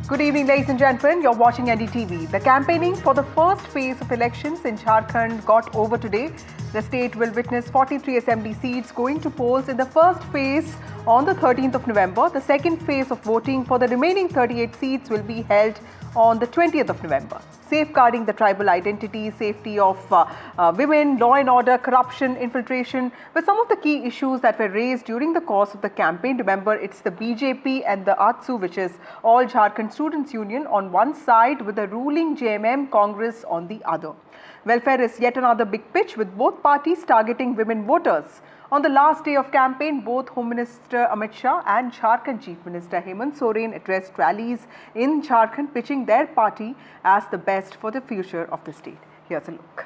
Good evening, ladies and gentlemen. You're watching NDTV. The campaigning for the first phase of elections in Jharkhand got over today. The state will witness 43 assembly seats going to polls in the first phase on the 13th of November. The second phase of voting for the remaining 38 seats will be held on the 20th of November. Safeguarding the tribal identity, safety of women, law and order, corruption, infiltration were some of the key issues that were raised during the course of the campaign. Remember, it's the BJP and the ATSU, which is All Jharkhand Students Union, on one side with the ruling JMM Congress on the other. Welfare is yet another big pitch, with both parties targeting women voters. On the last day of campaign, both Home Minister Amit Shah and Jharkhand Chief Minister Hemant Soren addressed rallies in Jharkhand, pitching their party as the best for the future of the state. Here's a look.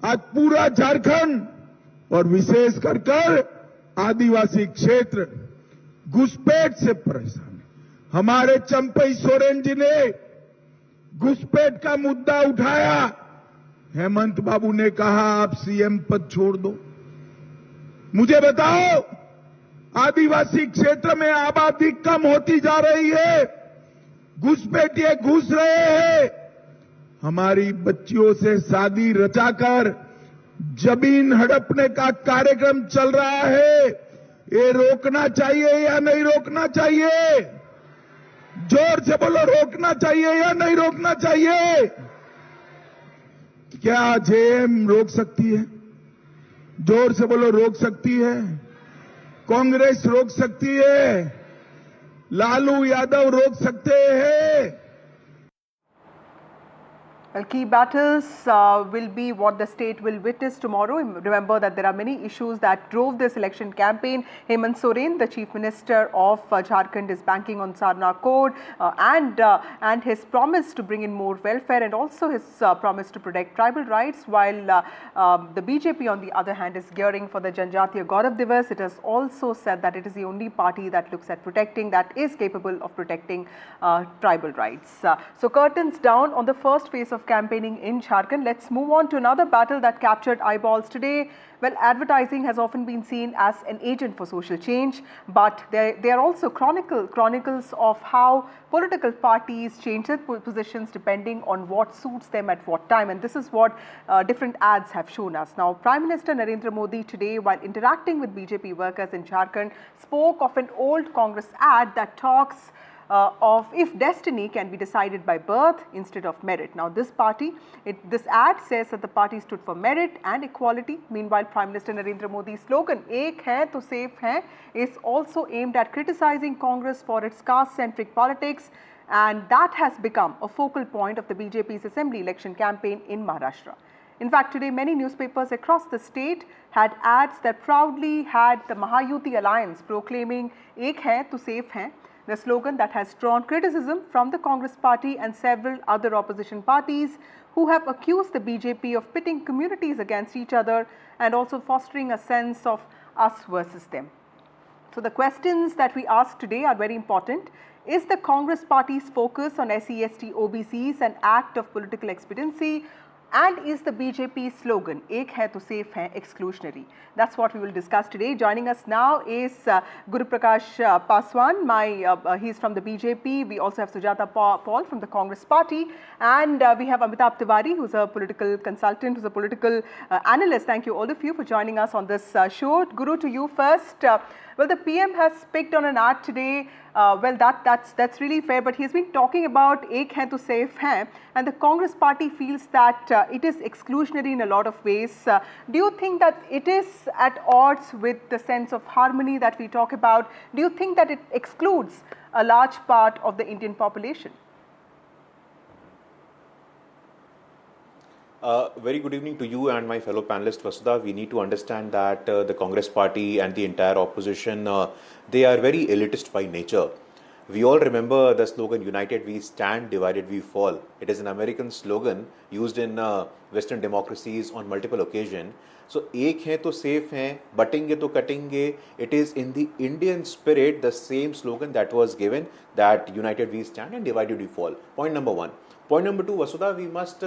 आज पूरा झारखंड और विशेष कर आदिवासी क्षेत्र घुसपैठ से परेशान है। हमारे चंपई सोरेन जी ने घुसपैठ का मुद्दा उठाया। हेमंत बाबू ने कहा आप सीएम पद छोड़ दो। मुझे बताओ, आदिवासी क्षेत्र में आबादी कम होती जा रही है, घुसपैठिए घुस रहे हैं, हमारी बच्चियों से शादी रचाकर जमीन हड़पने का कार्यक्रम चल रहा है। ये रोकना चाहिए या नहीं रोकना चाहिए? जोर से बोलो, रोकना चाहिए या नहीं रोकना चाहिए? क्या जेएम रोक सकती है? जोर से बोलो, रोक सकती है? कांग्रेस रोक सकती है? लालू यादव रोक सकते हैं? Well, key battles will be what the state will witness tomorrow. Remember that there are many issues that drove this election campaign. Hemant Soren, the Chief Minister of Jharkhand, is banking on Sarna Code and his promise to bring in more welfare, and also his promise to protect tribal rights, while the BJP, on the other hand, is gearing for the Janjatiya Gaurav Divas. It has also said that it is the only party that looks at protecting, that is capable of protecting tribal rights. So curtains down on the first phase of campaigning in Jharkhand. Let's move on to another battle that captured eyeballs today. Well, advertising has often been seen as an agent for social change, but they are also chronicles of how political parties change their positions depending on what suits them at what time. And this is what different ads have shown us. Now, Prime Minister Narendra Modi today, while interacting with BJP workers in Jharkhand, spoke of an old Congress ad that talks of if destiny can be decided by birth instead of merit. Now, this ad says that the party stood for merit and equality. Meanwhile, Prime Minister Narendra Modi's slogan, "Ek hai to safe hai," is also aimed at criticizing Congress for its caste-centric politics, and that has become a focal point of the BJP's assembly election campaign in Maharashtra. In fact, today many newspapers across the state had ads that proudly had the Mahayuti alliance proclaiming "Ek hai to safe hai," the slogan that has drawn criticism from the Congress party and several other opposition parties who have accused the BJP of pitting communities against each other and also fostering a sense of us versus them. So the questions that we ask today are very important. Is the Congress party's focus on SC/ST OBCs an act of political expediency? And is the BJP slogan, "Ek hai to safe hai," exclusionary? That's what we will discuss today. Joining us now is Guru Prakash Paswan. He's from the BJP. We also have Sujata Paul from the Congress party. And we have Amitabh Tiwari, who's a political consultant, who's a political analyst. Thank you, all of you, for joining us on this show. Guru, to you first. Well, the PM has picked on an ad today. That's really fair, but he's been talking about "Ek hai to safe hai," and the Congress party feels that it is exclusionary in a lot of ways. Do you think that it is at odds with the sense of harmony that we talk about? Do you think that it excludes a large part of the Indian population? Very good evening to you and my fellow panelist Vasudha. We need to understand that the Congress party and the entire opposition, they are very elitist by nature. We all remember the slogan, "United we stand, divided we fall." It is an American slogan used in Western democracies on multiple occasions. So, एक हैं तो safe हैं, बटेंगे तो कटेंगे. It is in the Indian spirit the same slogan that was given, that united we stand and divided we fall. Point number one. Point number two, Vasudha, we must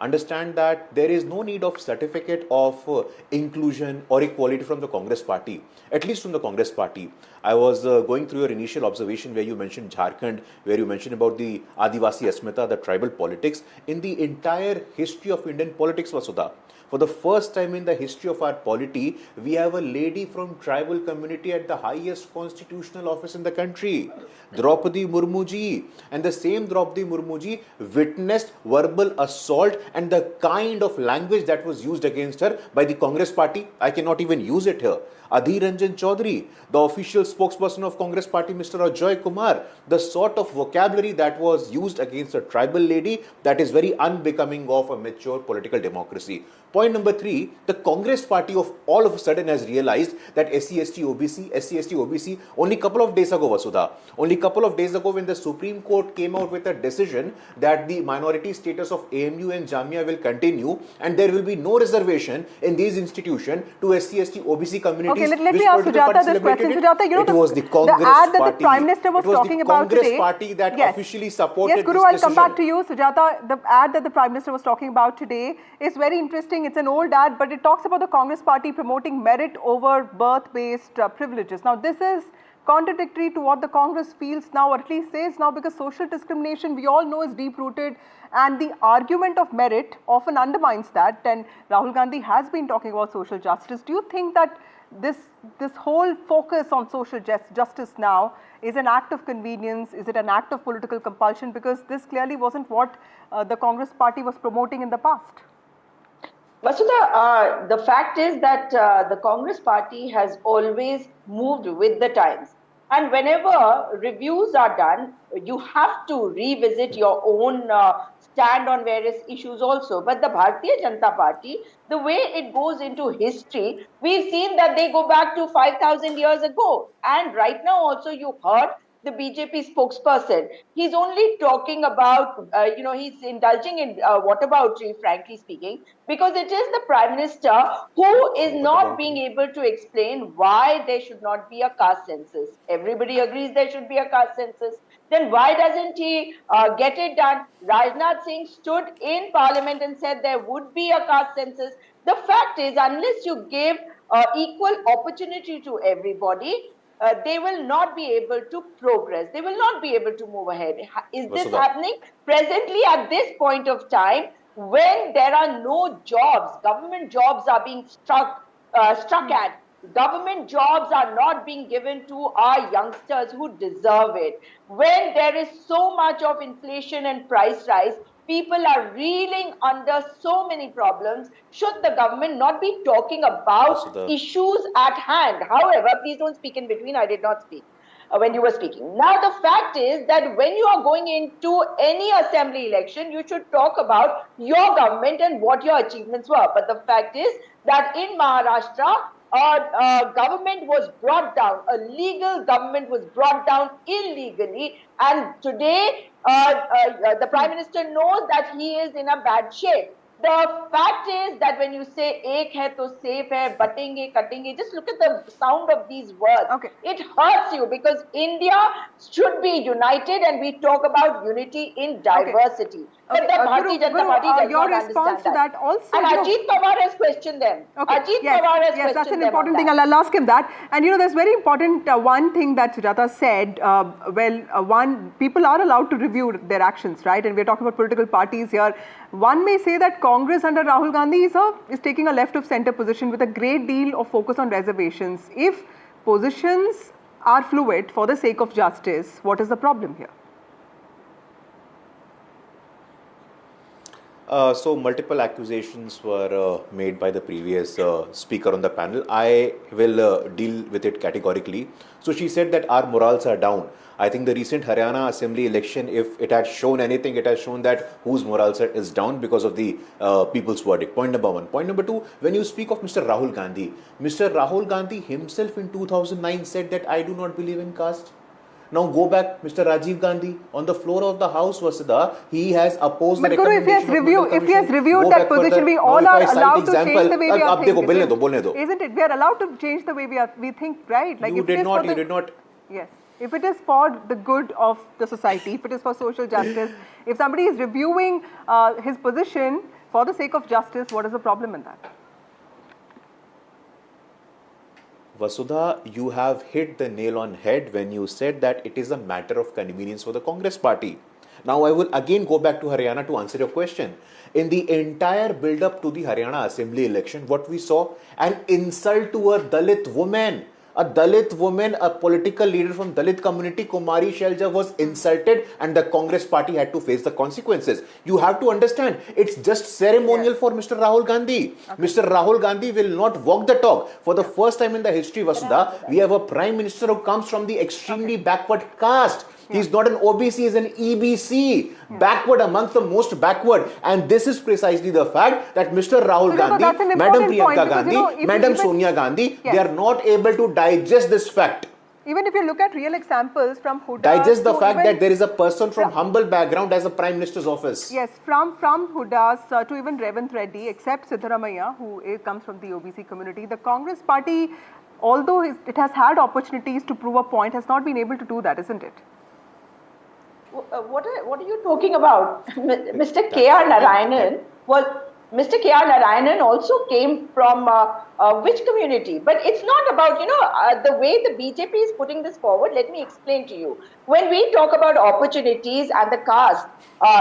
understand that there is no need of certificate of inclusion or equality from the Congress party, at least from the Congress party. I was going through your initial observation where you mentioned Jharkhand, where you mentioned about the Adivasi Asmita, the tribal politics. In the entire history of Indian politics, Vasudha, for the first time in the history of our polity, we have a lady from tribal community at the highest constitutional office in the country, Draupadi Murmu ji. And the same Draupadi Murmu ji witnessed verbal assault and the kind of language that was used against her by the Congress party. I cannot even use it here. Adhir Ranjan Chaudhary, the official spokesperson of Congress party, Mr. Ajoy Kumar, the sort of vocabulary that was used against a tribal lady, that is very unbecoming of a mature political democracy. Point number three, the Congress party all of a sudden has realized that SC, ST, OBC, only couple of days ago, Vasudha, only couple of days ago when the Supreme Court came out with a decision that the minority status of AMU and Jamia will continue and there will be no reservation in these institutions to SC, OBC communities. Okay, let me ask Sujata this question. Sujata, you know, it was the Congress the ad that party. the Prime Minister was talking about today. It was the Congress party that officially supported Yes, Guru, this I'll decision. come back to you. Sujata, the ad that the Prime Minister was talking about today is very interesting. It's an old ad, but it talks about the Congress party promoting merit over birth-based privileges. Now, this is contradictory to what the Congress feels now, or at least says now, because social discrimination, we all know, is deep-rooted, and the argument of merit often undermines that. And Rahul Gandhi has been talking about social justice. Do you think that this whole focus on social justice now is an act of convenience? Is it an act of political compulsion? Because this clearly wasn't what the Congress party was promoting in the past. Vasudha, the fact is that the Congress party has always moved with the times. And whenever reviews are done, you have to revisit your own stand on various issues also. But the Bharatiya Janata Party, the way it goes into history, we've seen that they go back to 5,000 years ago. And right now also you heard the BJP spokesperson. He's only talking about, he's indulging in whataboutery, frankly speaking, because it is the Prime Minister who is not being able to explain why there should not be a caste census. Everybody agrees there should be a caste census. Then why doesn't he get it done? Rajnath Singh stood in Parliament and said there would be a caste census. The fact is, unless you give equal opportunity to everybody, they will not be able to progress. They will not be able to move ahead. Is this happening presently at this point of time when there are no jobs? Government jobs are being struck at. Government jobs are not being given to our youngsters who deserve it. When there is so much of inflation and price rise, people are reeling under so many problems. Should the government not be talking about issues at hand? However, please don't speak in between. I did not speak when you were speaking. Now, the fact is that when you are going into any assembly election, you should talk about your government and what your achievements were. But the fact is that in Maharashtra, government was brought down, a legal government was brought down illegally, and today the Prime Minister knows that he is in a bad shape. The fact is that when you say ek hai to safe hai, batenge, cutenge, just look at the sound of these words. Okay. It hurts you because India should be united and we talk about unity in diversity. But the Bharatiya Janata Party does your not response understand to that also. And Ajit Pawar has questioned them. Okay. Ajit Pawar has questioned them. Yes, that's an important thing. I'll ask him that. And there's very important one thing that Sujata said. People are allowed to review their actions, right? And we're talking about political parties here. One may say that Congress under Rahul Gandhi is taking a left of center position with a great deal of focus on reservations. If positions are fluid for the sake of justice, what is the problem here? So multiple accusations were made by the previous speaker on the panel. I will deal with it categorically. So she said that our morals are down. I think the recent Haryana Assembly election, if it had shown anything, it has shown that whose morals is down because of the people's verdict. Point number one. Point number two, when you speak of Mr. Rahul Gandhi himself in 2009 said that I do not believe in caste. Now go back, Mr. Rajiv Gandhi, on the floor of the House, Vasudha, he has opposed But the Guru, if he has reviewed Go that back for position, we Now, all if are I cite allowed to example, change the way we are ab dekho, thinking. bolne do. Isn't it? We are allowed to change the way we think, right? Like You did not. Yes. If it is for the good of the society, if it is for social justice, if somebody is reviewing his position for the sake of justice, what is the problem in that? Vasudha, you have hit the nail on head when you said that it is a matter of convenience for the Congress party. Now I will again go back to Haryana to answer your question. In the entire build-up to the Haryana Assembly election, what we saw, an insult to a Dalit woman. A Dalit woman, a political leader from Dalit community, Kumari Shelja, was insulted and the Congress party had to face the consequences. You have to understand, it's just ceremonial for Mr. Rahul Gandhi. Okay. Mr. Rahul Gandhi will not walk the talk. For the first time in the history, Vasudha, we have a prime minister who comes from the extremely backward caste. He's not an OBC, he's an EBC. Backward amongst the most backward. And this is precisely the fact that Mr. Rahul Gandhi, Madam Priyanka Gandhi, Madam Sonia Gandhi, they are not able to digest this fact. Even if you look at real examples from Huda, digest the fact that there is a person from humble background as a Prime Minister's office. Yes, from Hudas to even Revant Reddy, except Siddaramaiah, who comes from the OBC community, the Congress party, although it has had opportunities to prove a point, has not been able to do that, isn't it? What are you talking about? Mr. K.R. Narayanan was Mr. K.R. Narayanan also came from which community? But it's not about, the way the BJP is putting this forward. Let me explain to you. When we talk about opportunities and the caste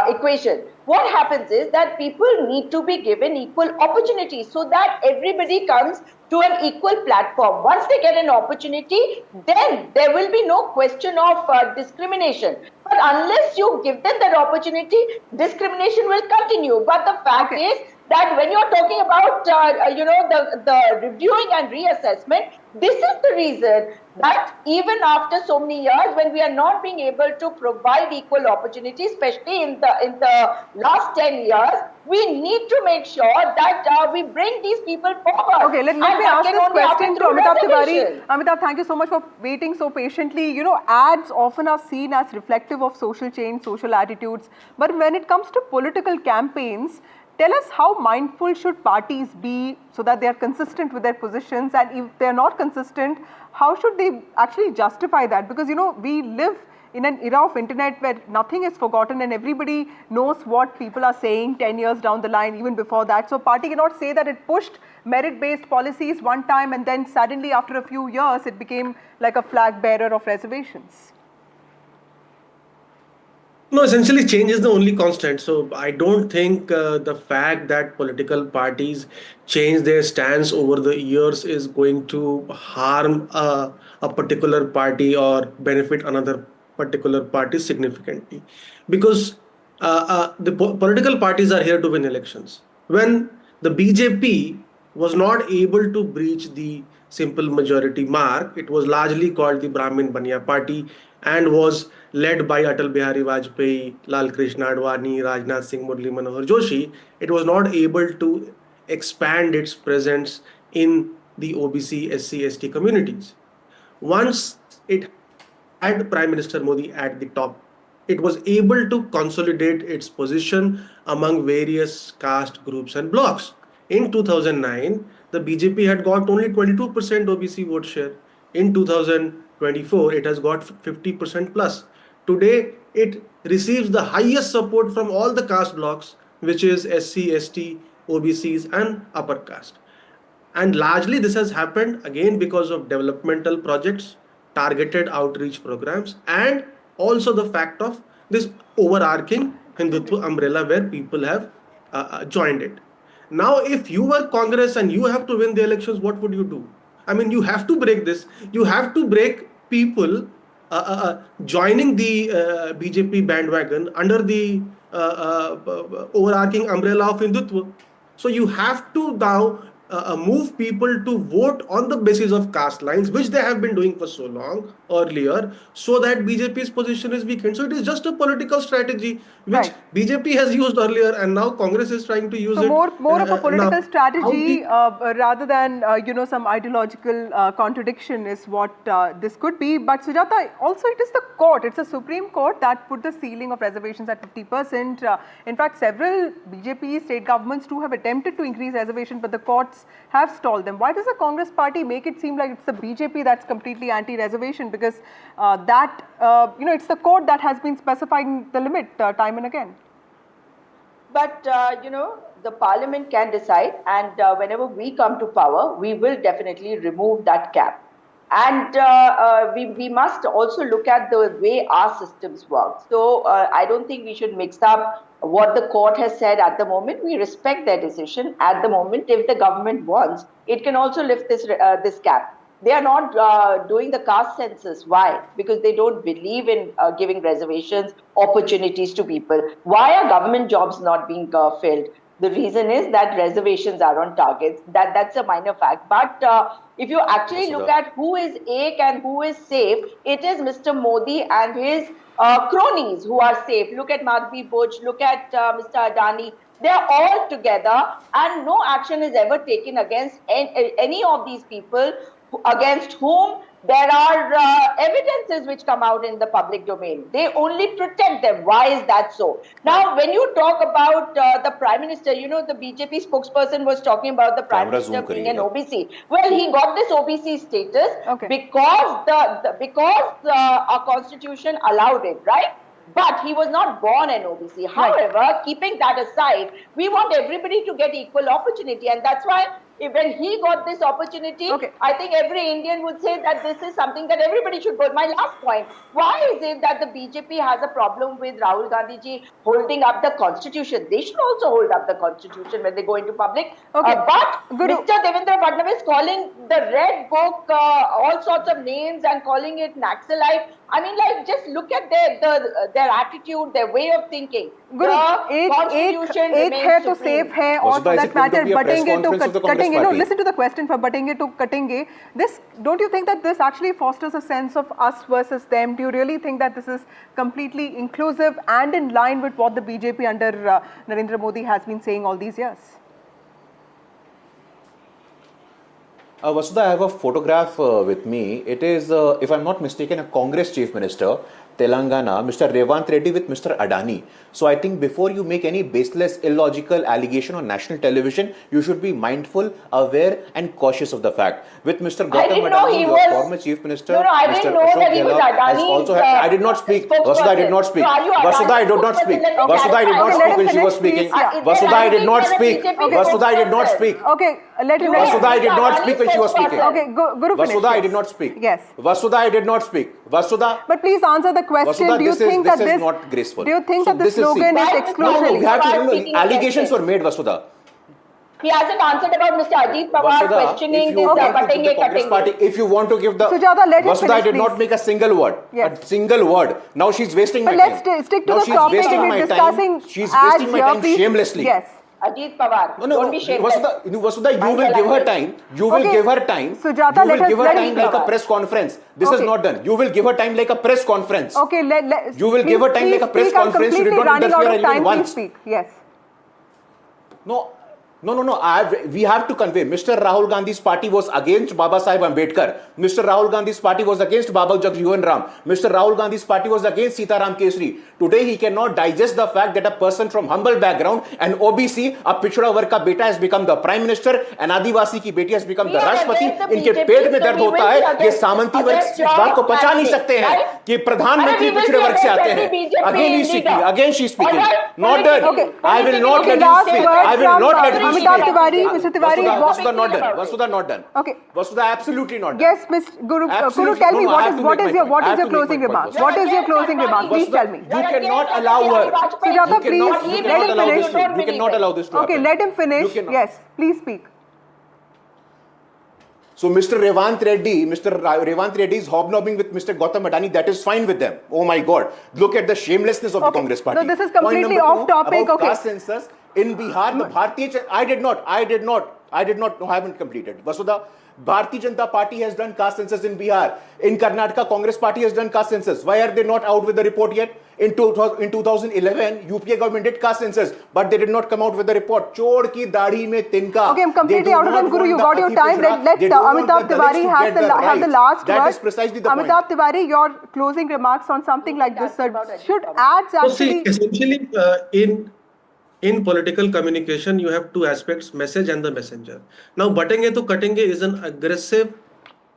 equation, what happens is that people need to be given equal opportunities so that everybody comes to an equal platform. Once they get an opportunity, then there will be no question of discrimination. But unless you give them that opportunity, discrimination will continue. But the fact is that when you're talking about, the reviewing and reassessment, this is the reason that even after so many years, when we are not being able to provide equal opportunity, especially in the last 10 years, we need to make sure that we bring these people forward. Okay, let me ask this question to Amitabh Tiwari. Amitabh, thank you so much for waiting so patiently. Ads often are seen as reflective of social change, social attitudes. But when it comes to political campaigns, tell us how mindful should parties be so that they are consistent with their positions, and if they are not consistent, how should they actually justify that? Because we live in an era of internet where nothing is forgotten and everybody knows what people are saying 10 years down the line, even before that. So party cannot say that it pushed merit-based policies one time and then suddenly after a few years it became like a flag bearer of reservations. No, essentially change is the only constant. So I don't think the fact that political parties change their stance over the years is going to harm a particular party or benefit another particular party significantly. Because the political parties are here to win elections. When the BJP was not able to breach the simple majority mark, it was largely called the Brahmin Baniya party and was led by Atal Bihari Vajpayee, Lal Krishna Advani, Rajnath Singh, Murli Manohar Joshi. It was not able to expand its presence in the OBC, SC, ST communities. Once it had Prime Minister Modi at the top, it was able to consolidate its position among various caste groups and blocks. In 2009, the BJP had got only 22% OBC vote share. In 2024, it has got 50% plus. Today, it receives the highest support from all the caste blocks, which is SC, ST, OBCs and upper caste. And largely this has happened again because of developmental projects, targeted outreach programs, and also the fact of this overarching Hindutva umbrella where people have joined it. Now, if you were Congress and you have to win the elections, what would you do? I mean, you have to break this. You have to break people joining the BJP bandwagon under the overarching umbrella of Hindutva. So you have to now move people to vote on the basis of caste lines, which they have been doing for so long. earlier, so that BJP's position is weakened. So it is just a political strategy which BJP has used earlier, and now Congress is trying to use so it. more of a political now, strategy rather than some ideological contradiction is what this could be. But Sujata, also it is the court, it's the Supreme Court that put the ceiling of reservations at 50%. In fact, several BJP state governments too have attempted to increase reservations, but the courts have stalled them. Why does the Congress party make it seem like it's the BJP that's completely anti-reservation? Because it's the court that has been specifying the limit time and again. But, the parliament can decide, and whenever we come to power, we will definitely remove that cap. And we must also look at the way our systems work. So I don't think we should mix up what the court has said at the moment. We respect their decision at the moment. If the government wants, it can also lift this cap. They are not doing the caste census. Why? Because they don't believe in giving reservations, opportunities to people. Why are government jobs not being filled? The reason is that reservations are on targets. That's a minor fact. But if you actually look at who is ache and who is safe, it is Mr. Modi and his cronies who are safe. Look at Madhvi Buch, look at Mr. Adani. They are all together, and no action is ever taken against any of these people against whom there are evidences which come out in the public domain. They only protect them. Why is that so? Now, when you talk about the Prime Minister, the BJP spokesperson was talking about the Prime Minister being an OBC. Well, he got this OBC status because our constitution allowed it, right? But he was not born an OBC. However, keeping that aside, we want everybody to get equal opportunity. And that's why when he got this opportunity, I think every Indian would say that this is something that everybody should go. My last point, why is it that the BJP has a problem with Rahul Gandhi ji holding up the constitution? They should also hold up the constitution when they go into public. But Mr. Devendra Fadnavis calling the red book all sorts of names and calling it Naxalite. I mean, just look at their attitude, their way of thinking. Guru, एक है तो safe है, और for that matter, बटेंगे तो कटेंगे. No, listen to the question for बटेंगे तो कटेंगे. This, don't you think that this actually fosters a sense of us versus them? Do you really think that this is completely inclusive and in line with what the BJP under Narendra Modi has been saying all these years? Vasudha, I have a photograph with me. It is, if I'm not mistaken, a Congress Chief Minister, Telangana, Mr. Revanth Reddy with Mr. Adani. So I think before you make any baseless, illogical allegation on national television, you should be mindful, aware and cautious of the fact. With Mr. Gautam Adani, your former Chief Minister, Mr. Ashok Gehlot has also had... I did not speak. Vasudha, I did not speak. Vasudha, I did not speak. Vasudha, I did not speak when she was speaking. Vasudha, I did not speak. Vasudha, I did not speak. Okay, let him... Vasudha, I did not speak when she was speaking. Okay, Guru, finish. Vasudha, I did not speak. Yes. Vasudha, I did not speak. Vasudha... But please answer the question. Vasudha, do you think that this is not graceful. Do you think that the slogan is exclusionary? No, we have to remember, allegations were made, Vasudha. He hasn't answered about Mr. Ajit Pawar questioning this Patenge Katenge. If you want to give the... Sujata, let him Vasudha, finish, I did not make a single word. Yes. A single word. Now she's wasting my time. But let's stick to the topic and we're discussing She's wasting my time shamelessly. Yes. Ajit Pawar, don't be shameless. Vasudha, you will give her time. You will give her time. Sujata, you will give her time like a press conference. This is not done. You will give her time like a press conference. Okay, you will give her time like a press conference. You did not interfere even once. Yes. No. We have to convey. Mr. Rahul Gandhi's party was against Baba Sahib Ambedkar. Mr. Rahul Gandhi's party was against Baba Jagjivan Ram. Mr. Rahul Gandhi's party was against Sitaram Kesri. Today he cannot digest the fact that a person from humble background, an OBC, a पिछड़ा वर्ग का बेटा has become the Prime Minister, an आदिवासी की बेटी has become the राष्ट्रपति. इनके पेट में दर्द होता है. ये सामंती वर्ग इस बात को पचा नहीं सकते हैं कि प्रधानमंत्री पिछड़े वर्ग से आते हैं. Again she is speaking. Not done. I will not let you speak. I will not let you. Amitabh Tiwari, Mr. Tiwari, Vasudha not done. Vasudha not done. Okay. Vasudha absolutely not done. Yes, Mr. Guru, tell me what is your closing remarks? What is your closing remarks? Please tell me. You cannot allow her. Sujata, please let him finish. You cannot allow this to happen. Okay, let him finish. Yes, please speak. So Mr. Revanth Reddy is hobnobbing with Mr. Gautam Adani. That is fine with them. Oh my God! Look at the shamelessness of the Congress party. So this is completely off topic. About caste census in Bihar, the Bharatiya... I did not. I did not know, I haven't completed. Vasudha, Bharatiya Janata Party has done caste census in Bihar. In Karnataka, Congress Party has done caste census. Why are they not out with the report yet? In 2011, UPA government did caste census, but they did not come out with the report. Chod ki daढ़ी में तिनका. Okay, I'm completely out of time, Guru. You got your time. Let Amitabh Tiwari have the last word. That is precisely the point. Amitabh Tiwari, your closing remarks on something like this, sir. Should ads actually... Essentially, in political communication, you have two aspects, message and the messenger. Now, batenge to katenge is an aggressive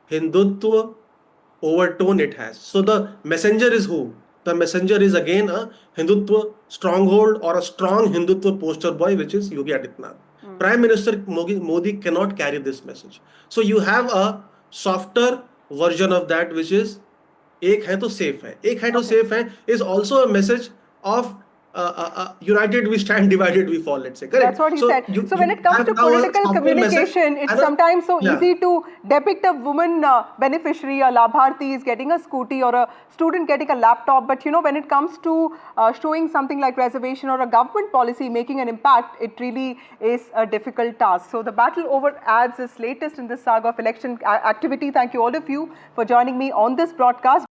Hindutva overtone it has. So the messenger is who? The messenger is again a Hindutva stronghold or a strong Hindutva poster boy, which is Yogi Adityanath. Prime Minister Modi cannot carry this message. So you have a softer version of that, which is Ek hai to safe hai. Ek hai to safe hai is also a message of united we stand, divided we fall, let's say. Correct? That's what he said. So when it comes to political communication, it's sometimes so easy to depict a woman beneficiary, a Labharti is getting a scooty or a student getting a laptop. But when it comes to showing something like reservation or a government policy making an impact, it really is a difficult task. So the battle over ads is latest in this saga of election activity. Thank you all of you for joining me on this broadcast.